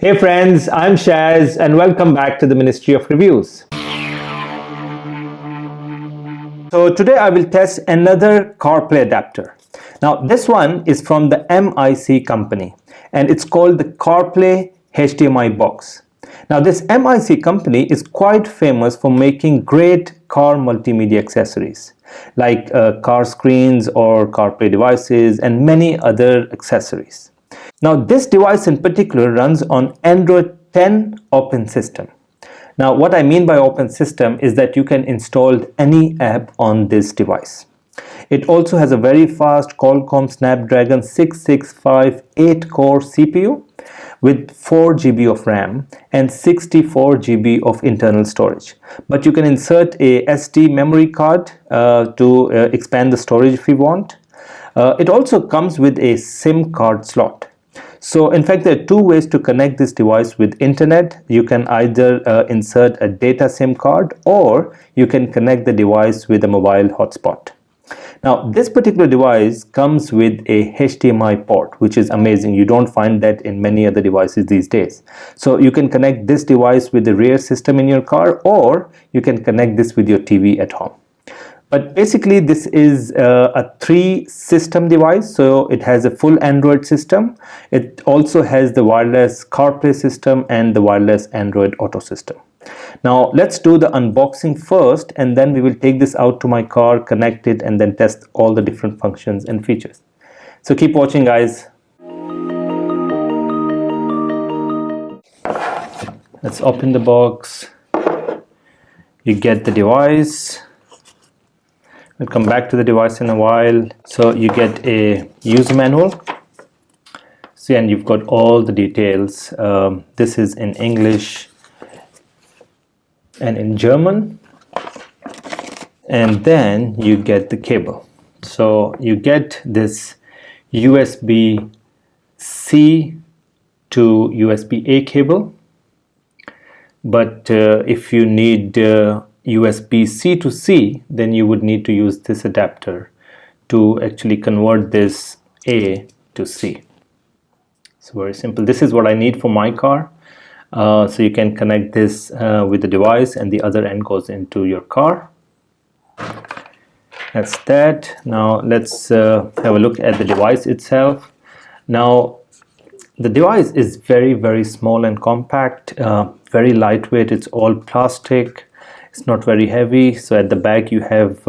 Hey friends, I'm Shaz and welcome back to the Ministry of Reviews. So today I will test another CarPlay adapter. Now this one is from the M.I.C company and it's called the CarPlay HDMI box. Now this M.I.C company is quite famous for making great car multimedia accessories like car screens or CarPlay devices and many other accessories. Now this device in particular runs on Android 10 open system. Now what I mean by open system is that you can install any app on this device. It also has a very fast Qualcomm Snapdragon 665 8-core CPU with 4 GB of RAM and 64 GB of internal storage. But you can insert a SD memory card to expand the storage if you want. It also comes with a SIM card slot. So in fact, there are two ways to connect this device with internet. You can either insert a data SIM card or you can connect the device with a mobile hotspot. Now this particular device comes with a HDMI port, which is amazing. You don't find that in many other devices these days. So you can connect this device with the rear system in your car, or you can connect this with your TV at home. But basically this is a 3-system device, so it has a full Android system. It also has the wireless CarPlay system and the wireless AndroidAuto system. Now let's do the unboxing first, and then we will take this out to my car, connect it, and then test all the different functions and features. So keep watching, guys. Let's open the box. You get the device. We'll come back to the device in a while. So you get a user manual. See, and you've got all the details. This is in English and in German. And then you get the cable. So you get this USB-C to USB-A cable. But if you need USB-C to C, then you would need to use this adapter to actually convert this A to C. It's very simple. This is what I need for my car. So you can connect this with the device, and the other end goes into your car. That's that. Now let's have a look at the device itself. Now the device is very small and compact, very lightweight. It's all plastic. It's not very heavy. So at the back you have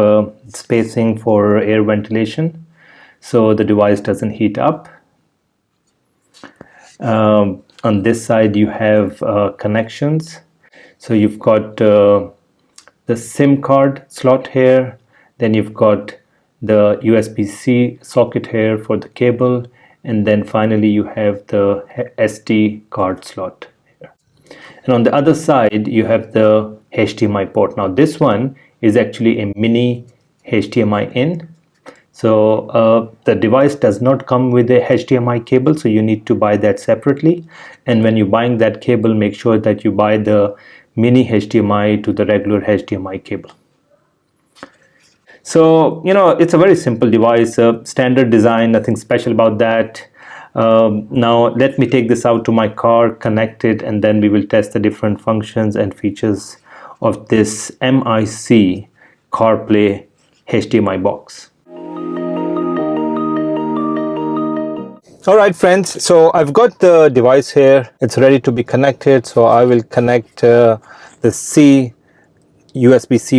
spacing for air ventilation, so the device doesn't heat up. On this side you have connections. So you've got the SIM card slot here, then you've got the USB-C socket here for the cable, and then finally you have the SD card slot here. And on the other side you have the HDMI port. Now this one is actually a mini HDMI in. So the device does not come with a HDMI cable, so you need to buy that separately. And when you're buying that cable, make sure that you buy the mini HDMI to the regular HDMI cable. So, you know, it's a very simple device, standard design, nothing special about that. Now let me take this out to my car, connect it, and then we will test the different functions and features of this M.I.C CarPlay HDMI box. Alright friends, so I've got the device here. It's ready to be connected, so I will connect the USB-C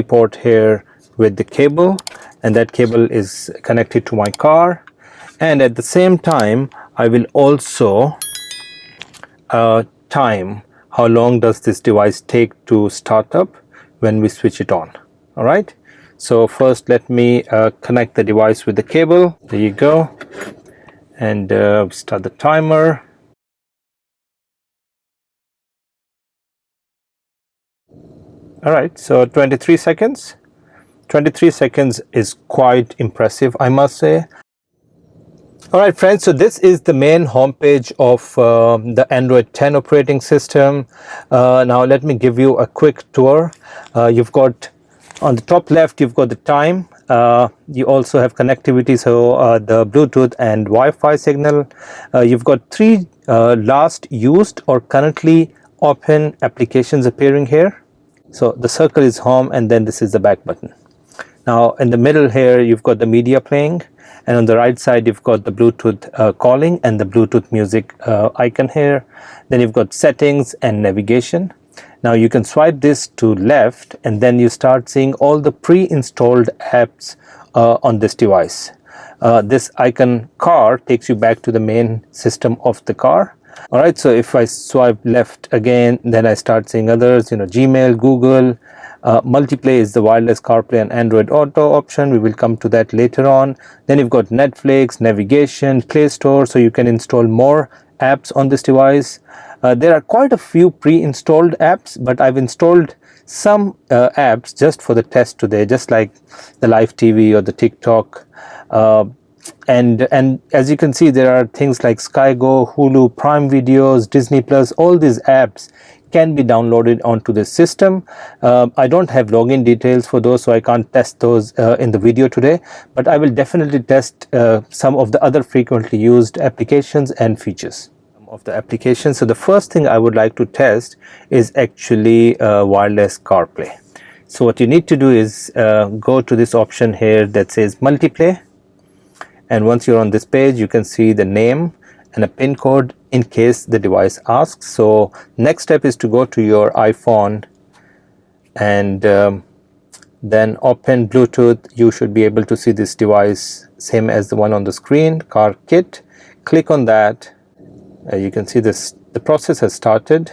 port here with the cable, and that cable is connected to my car. And at the same time I will also time how long does this device take to start up when we switch it on. Alright, so first let me connect the device with the cable. There you go, and start the timer. Alright, so 23 seconds. 23 seconds is quite impressive, I must say. Alright friends, so this is the main homepage of the Android 10 operating system. Now let me give you a quick tour. You've got on the top left, you've got the time, You also have connectivity, so the Bluetooth and Wi-Fi signal. You've got three last used or currently open applications appearing here. So the circle is home, and then this is the back button. Now in the middle here you've got the media playing, and on the right side you've got the Bluetooth calling and the Bluetooth music icon here. Then you've got settings and navigation. Now you can swipe this to left, and then you start seeing all the pre-installed apps on this device. This icon car takes you back to the main system of the car. Alright, so if I swipe left again, then I start seeing others, Gmail, Google. Multiplay is the wireless CarPlay and Android Auto option. We will come to that later on. Then you've got Netflix, navigation, Play Store, so you can install more apps on this device. There are quite a few pre-installed apps, but I've installed some apps just for the test today, just like the live TV or the TikTok. And as you can see, there are things like SkyGo, Hulu, Prime Videos, Disney Plus. All these apps can be downloaded onto the system. I don't have login details for those, so I can't test those in the video today, but I will definitely test some of the other frequently used applications and features of the application. So the first thing I would like to test is actually wireless CarPlay. So what you need to do is go to this option here that says Multiplay, and once you're on this page you can see the name and a pin code in case the device asks. So next step is to go to your iPhone and then open Bluetooth. You should be able to see this device same as the one on the screen, Car Kit. Click on that. You can see this, the process has started.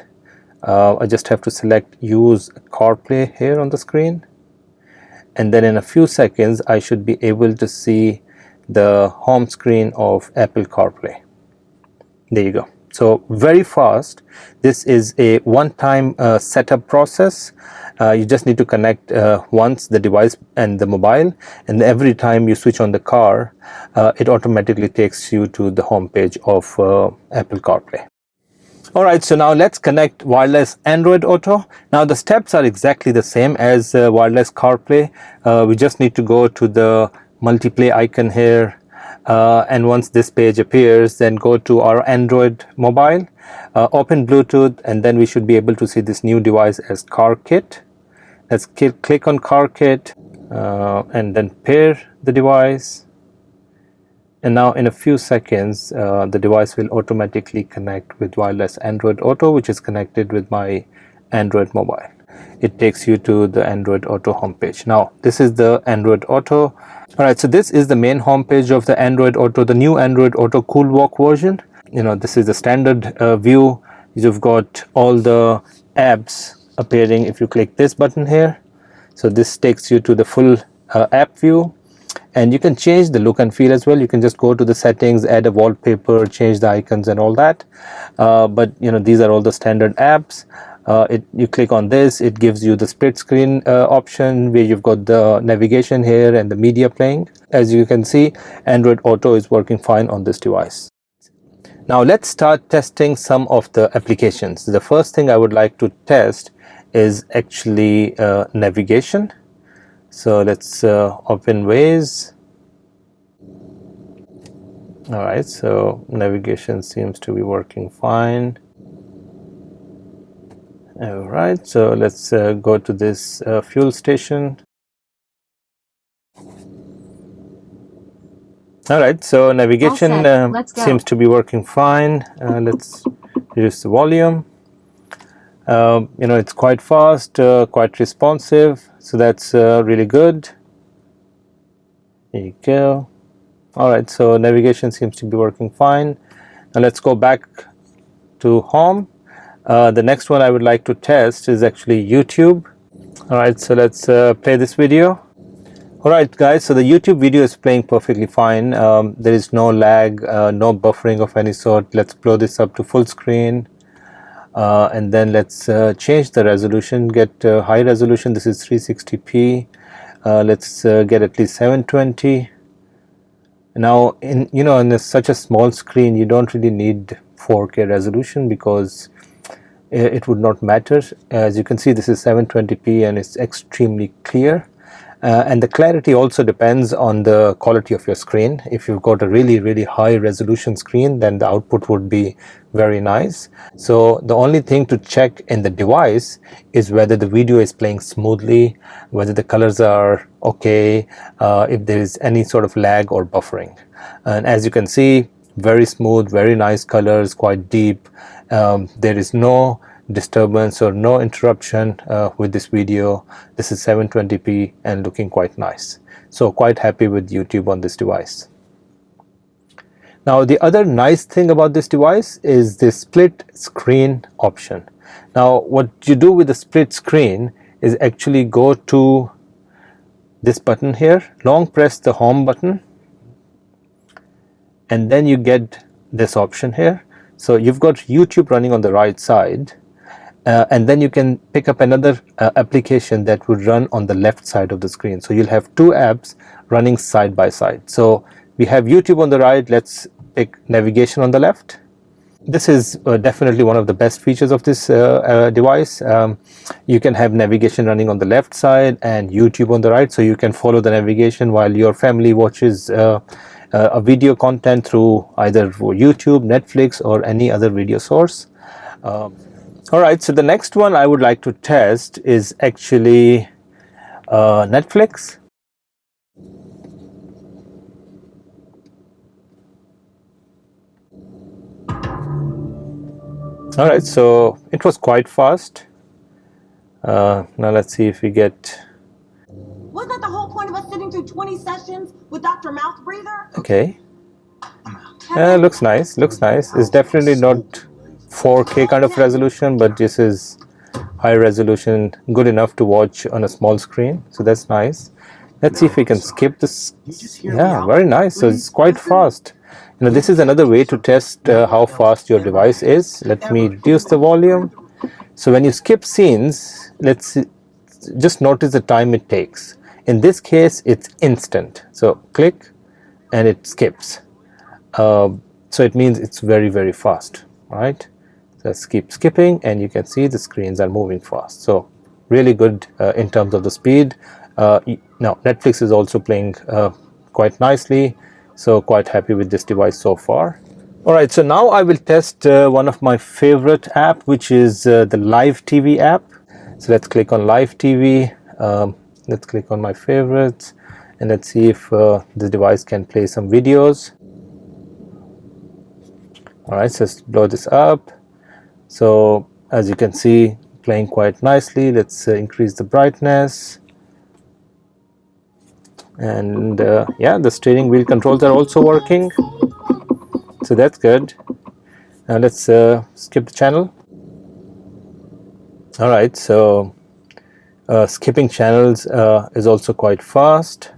I just have to select use CarPlay here on the screen, and then in a few seconds I should be able to see the home screen of Apple CarPlay. There you go. So very fast. This is a one-time setup process. You just need to connect once the device and the mobile, and every time you switch on the car, it automatically takes you to the home page of Apple CarPlay. Alright, so now let's connect wireless Android Auto. Now the steps are exactly the same as wireless CarPlay. We just need to go to the Multiplay icon here, and once this page appears, then go to our Android mobile, open Bluetooth, and then we should be able to see this new device as Car Kit. Let's click on Car Kit and then pair the device, and now in a few seconds the device will automatically connect with wireless Android Auto, which is connected with my Android mobile. It takes you to the Android Auto homepage. Now this is the Android Auto. Alright, so this is the main homepage of the Android Auto, the new Android Auto Cool Walk version. This is the standard view. You've got all the apps appearing if you click this button here. So this takes you to the full app view, and you can change the look and feel as well. You can just go to the settings, add a wallpaper, change the icons and all that. But these are all the standard apps. You click on this, it gives you the split screen option where you've got the navigation here and the media playing. As you can see, Android Auto is working fine on this device. Now let's start testing some of the applications. The first thing I would like to test is actually navigation. So let's open Waze. Alright, so navigation seems to be working fine. Alright, so let's go to this fuel station. Alright, so navigation seems to be working fine. Let's reduce the volume. It's quite fast, quite responsive, so that's really good. There you go. Alright, so navigation seems to be working fine. Now let's go back to home. The next one I would like to test is actually YouTube. Alright, so let's play this video. Alright guys, so the YouTube video is playing perfectly fine. There is no lag, no buffering of any sort. Let's blow this up to full screen, and then let's change the resolution, get high resolution. This is 360p. Let's get at least 720. Now in such a small screen you don't really need 4K resolution because it would not matter. As you can see, this is 720p and it's extremely clear. and the clarity also depends on the quality of your screen. If you've got a really high resolution screen, then the output would be very nice. So the only thing to check in the device is whether the video is playing smoothly, whether the colors are okay, if there is any sort of lag or buffering. And as you can see, very smooth, very nice colors, quite deep. There is no disturbance or no interruption with this video. This is 720p and looking quite nice. So quite happy with YouTube on this device. Now the other nice thing about this device is the split screen option. Now what you do with the split screen is actually go to this button here, long press the home button, and then you get this option here. So you've got YouTube running on the right side, and then you can pick up another application that would run on the left side of the screen. So you'll have two apps running side by side. So we have YouTube on the right, let's pick navigation on the left. This is definitely one of the best features of this device. You can have navigation running on the left side and YouTube on the right, so you can follow the navigation while your family watches a video content through either YouTube, Netflix, or any other video source. Alright, so the next one I would like to test is actually Netflix. Alright, so it was quite fast. Now let's see if we get... Wasn't that the whole point of us sitting through 20 sessions with Dr. Mouth Breather? Okay. Looks nice, looks nice. It's definitely not 4K kind of resolution, but this is high resolution, good enough to watch on a small screen. So that's nice. Let's see if we can skip this. Yeah, very nice. So it's quite fast. You know, this is another way to test how fast your device is. Let me reduce the volume. So when you skip scenes, let's see, just notice the time it takes. In this case, it's instant. So click and it skips. So it means it's very fast, right? So let's keep skipping and you can see the screens are moving fast. So really good in terms of the speed. Now Netflix is also playing quite nicely. So quite happy with this device so far. Alright, so now I will test one of my favorite app, which is the Live TV app. So let's click on Live TV. Let's click on my favorites and let's see if the device can play some videos. Alright, so let's blow this up. So as you can see, playing quite nicely. Let's increase the brightness. And yeah, the steering wheel controls are also working, so that's good. Now let's skip the channel. Alright, so skipping channels is also quite fast.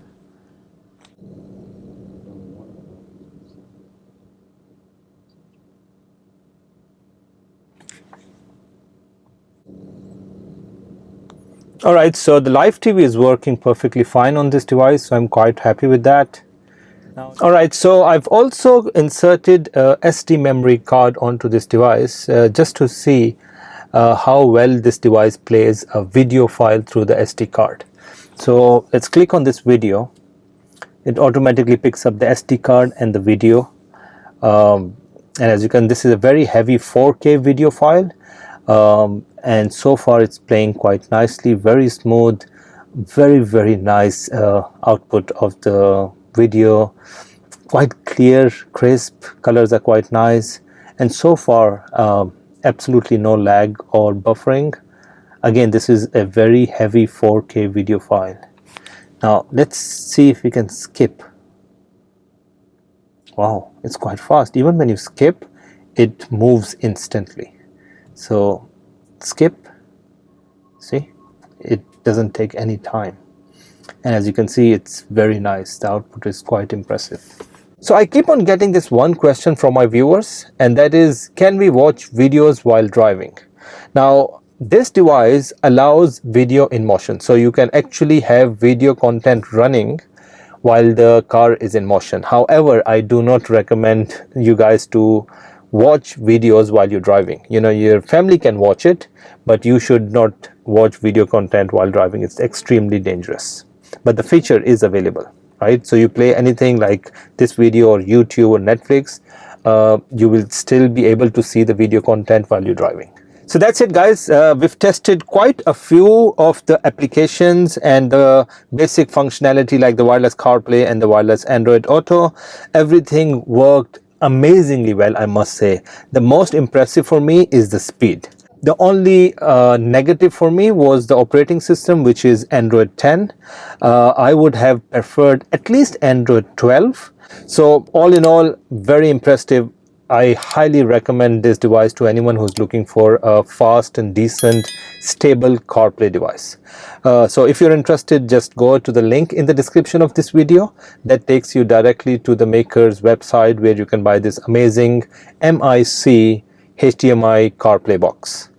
Alright, so the Live TV is working perfectly fine on this device, so I'm quite happy with that. Alright, so I've also inserted a SD memory card onto this device just to see how well this device plays a video file through the SD card. So let's click on this video. It automatically picks up the SD card and the video. And as you can, this is a very heavy 4K video file. And so far it's playing quite nicely, very smooth, very nice output of the video, quite clear, crisp, colors are quite nice, and so far absolutely no lag or buffering. Again, this is a very heavy 4K video file. Now let's see if we can skip. Wow, it's quite fast. Even when you skip, it moves instantly. So skip, see, it doesn't take any time, and as you can see, it's very nice. The output is quite impressive. So I keep on getting this one question from my viewers, and that is, can we watch videos while driving? Now this device allows video in motion, so you can actually have video content running while the car is in motion. However, I do not recommend you guys to watch videos while you're driving. You know, your family can watch it, but you should not watch video content while driving. It's extremely dangerous. but the feature is available, right? So you play anything like this video or YouTube or Netflix, you will still be able to see the video content while you're driving. So that's it, guys. We've tested quite a few of the applications and the basic functionality like the wireless CarPlay and the wireless Android Auto. Everything worked amazingly well, I must say. The most impressive for me is the speed. The only negative for me was the operating system, which is Android 10. I would have preferred at least Android 12. So all in all, very impressive. I highly recommend this device to anyone who's looking for a fast and decent, stable CarPlay device. So if you're interested, just go to the link in the description of this video. That takes you directly to the maker's website where you can buy this amazing M.I.C HDMI CarPlay box.